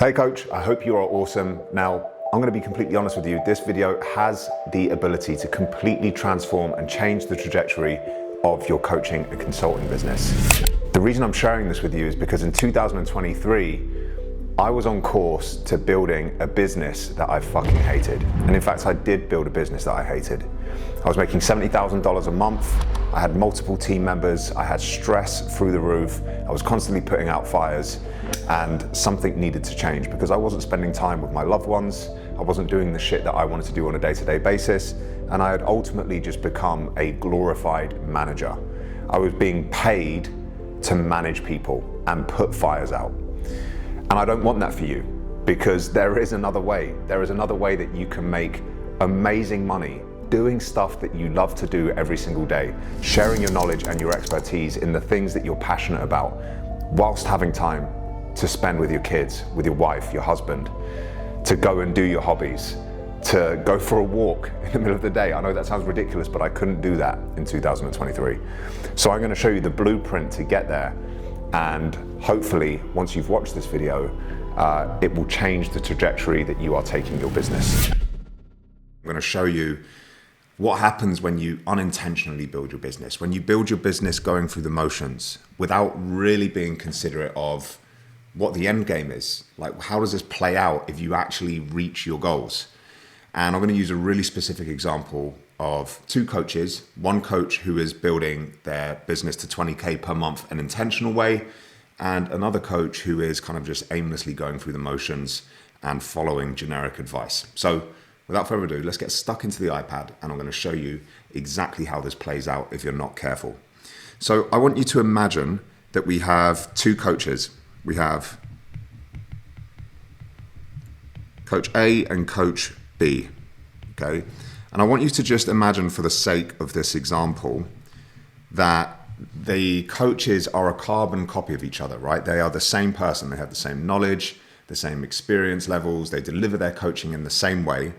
Hey coach, I hope you are awesome. Now, I'm going to be completely honest with you. This video has the ability to completely transform and change the trajectory of your coaching and consulting business. The reason I'm sharing this with you is because in 2023, I was on course to building a business that I fucking hated. And in fact, I did build a business that I hated. I was making $70,000 a month. I had multiple team members. I had stress through the roof. I was constantly putting out fires, and something needed to change because I wasn't spending time with my loved ones. I wasn't doing the shit that I wanted to do on a day-to-day basis. And I had ultimately just become a glorified manager. I was being paid to manage people and put fires out. And I don't want that for you, because there is another way. There is another way that you can make amazing money doing stuff that you love to do every single day, sharing your knowledge and your expertise in the things that you're passionate about, whilst having time to spend with your kids, with your wife, your husband, to go and do your hobbies, to go for a walk in the middle of the day. I know that sounds ridiculous, but I couldn't do that in 2023. So I'm going to show you the blueprint to get there. And hopefully, once you've watched this video, it will change the trajectory that you are taking your business. I'm going to show you what happens when you unintentionally build your business, when you build your business going through the motions without really being considerate of what the end game is. Like, how does this play out if you actually reach your goals? And I'm going to use a really specific example of two coaches. One coach who is building their business to 20K per month an intentional way, and another coach who is kind of just aimlessly going through the motions and following generic advice. So without further ado, let's get stuck into the iPad, and I'm going to show you exactly how this plays out if you're not careful. So I want you to imagine that we have two coaches. We have Coach A and Coach B, okay? And I want you to just imagine, for the sake of this example, that the coaches are a carbon copy of each other, right? They are the same person. They have the same knowledge, the same experience levels. They deliver their coaching in the same way.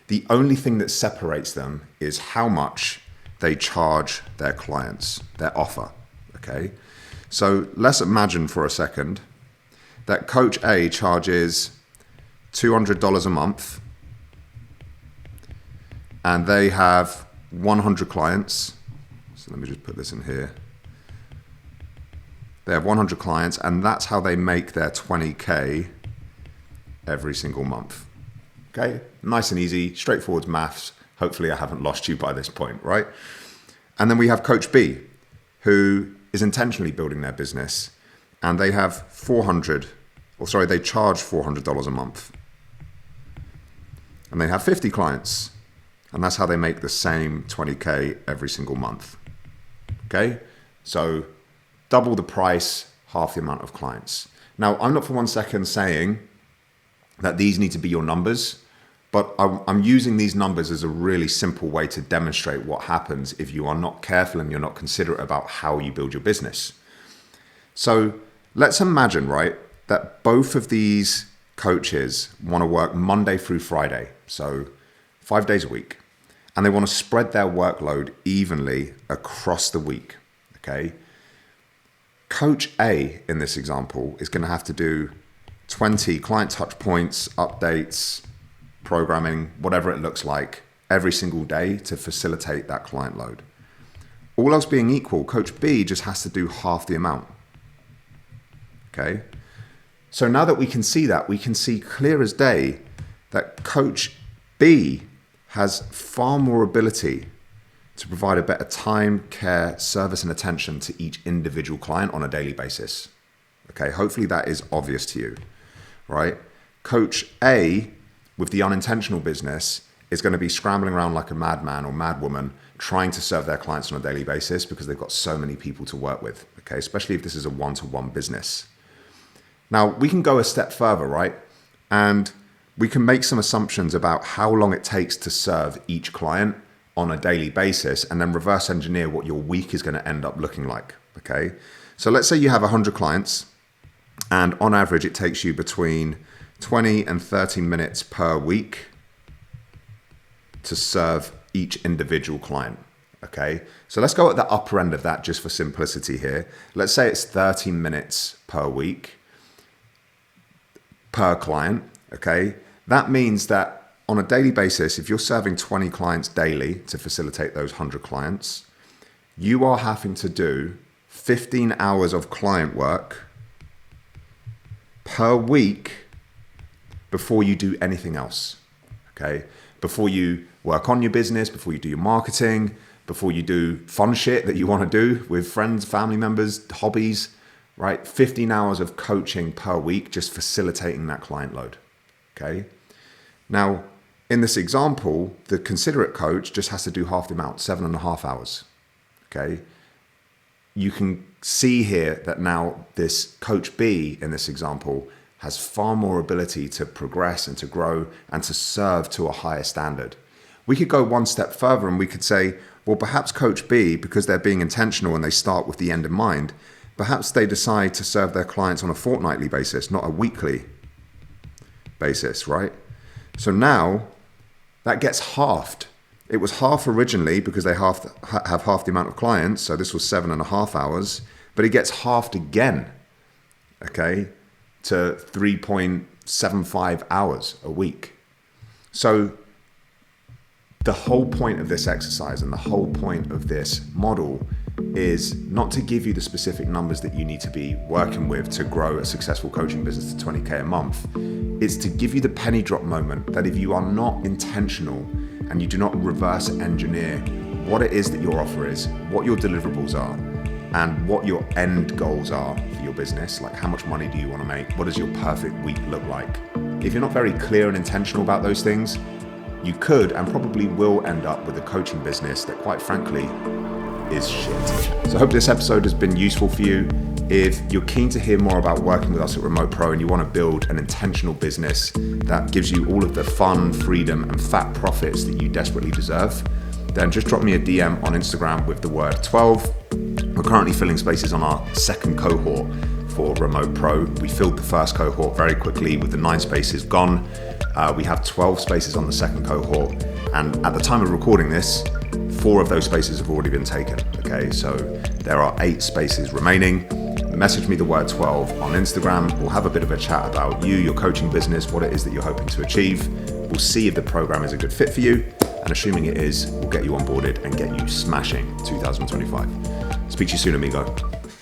The only thing that separates them is how much they charge their clients, their offer, okay? So let's imagine for a second that Coach A charges $200 a month, and they have 100 clients. So let me just put this in here. They have 100 clients, and that's how they make their 20K every single month. Okay, nice and easy, straightforward maths. Hopefully I haven't lost you by this point, right? And then we have Coach B, who is intentionally building their business, and they have they charge $400 a month. And they have 50 clients, and that's how they make the same 20K every single month. Okay, so double the price, half the amount of clients. Now, I'm not for one second saying that these need to be your numbers, but I'm using these numbers as a really simple way to demonstrate what happens if you are not careful and you're not considerate about how you build your business. So let's imagine, right, that both of these coaches want to work Monday through Friday, so 5 days a week, and they want to spread their workload evenly across the week, okay? Coach A, in this example, is going to have to do 20 client touch points, updates, programming, whatever it looks like, every single day to facilitate that client load. All else being equal, Coach B just has to do half the amount. Okay? So now that we can see that, we can see clear as day that Coach B has far more ability to provide a better time, care, service, and attention to each individual client on a daily basis. Okay, hopefully that is obvious to you, right? Coach A, with the unintentional business, is going to be scrambling around like a madman or madwoman trying to serve their clients on a daily basis because they've got so many people to work with, okay? Especially if this is a one-to-one business. Now, we can go a step further, right? And we can make some assumptions about how long it takes to serve each client on a daily basis, and then reverse engineer what your week is going to end up looking like, okay? So let's say you have 100 clients, and on average, it takes you between 20 and 30 minutes per week to serve each individual client, okay? So let's go at the upper end of that just for simplicity here. Let's say it's 30 minutes per week. per client, okay? That means that on a daily basis, if you're serving 20 clients daily to facilitate those 100 clients, you are having to do 15 hours of client work per week before you do anything else, okay? Before you work on your business, before you do your marketing, before you do fun shit that you want to do with friends, family members, hobbies, right? 15 hours of coaching per week, just facilitating that client load, okay? Now, in this example, the considerate coach just has to do half the amount, 7.5 hours, okay? You can see here that now this coach B in this example has far more ability to progress and to grow and to serve to a higher standard. We could go one step further and we could say, well, perhaps coach B, because they're being intentional and they start with the end in mind, perhaps they decide to serve their clients on a fortnightly basis, not a weekly basis, right? So now that gets halved. It was half originally because they have half the amount of clients. So this was 7.5 hours, but it gets halved again, okay, to 3.75 hours a week. So the whole point of this exercise and the whole point of this model is not to give you the specific numbers that you need to be working with to grow a successful coaching business to 20K a month. It's to give you the penny drop moment that if you are not intentional and you do not reverse engineer what it is that your offer is, what your deliverables are, and what your end goals are for your business, like how much money do you want to make, what does your perfect week look like? If you're not very clear and intentional about those things, you could and probably will end up with a coaching business that, quite frankly, is shit. So I hope this episode has been useful for you. If you're keen to hear more about working with us at Remote Pro and you want to build an intentional business that gives you all of the fun, freedom, and fat profits that you desperately deserve, then just drop me a DM on Instagram with the word 12. We're currently filling spaces on our second cohort for Remote Pro. We filled the first cohort very quickly with the 9 spaces gone. We have 12 spaces on the second cohort. And at the time of recording this, 4 of those spaces have already been taken. Okay, so there are 8 spaces remaining. Message me the word 12 on Instagram. We'll have a bit of a chat about you, your coaching business, what it is that you're hoping to achieve. We'll see if the program is a good fit for you. And assuming it is, we'll get you onboarded and get you smashing 2025. Speak to you soon, amigo.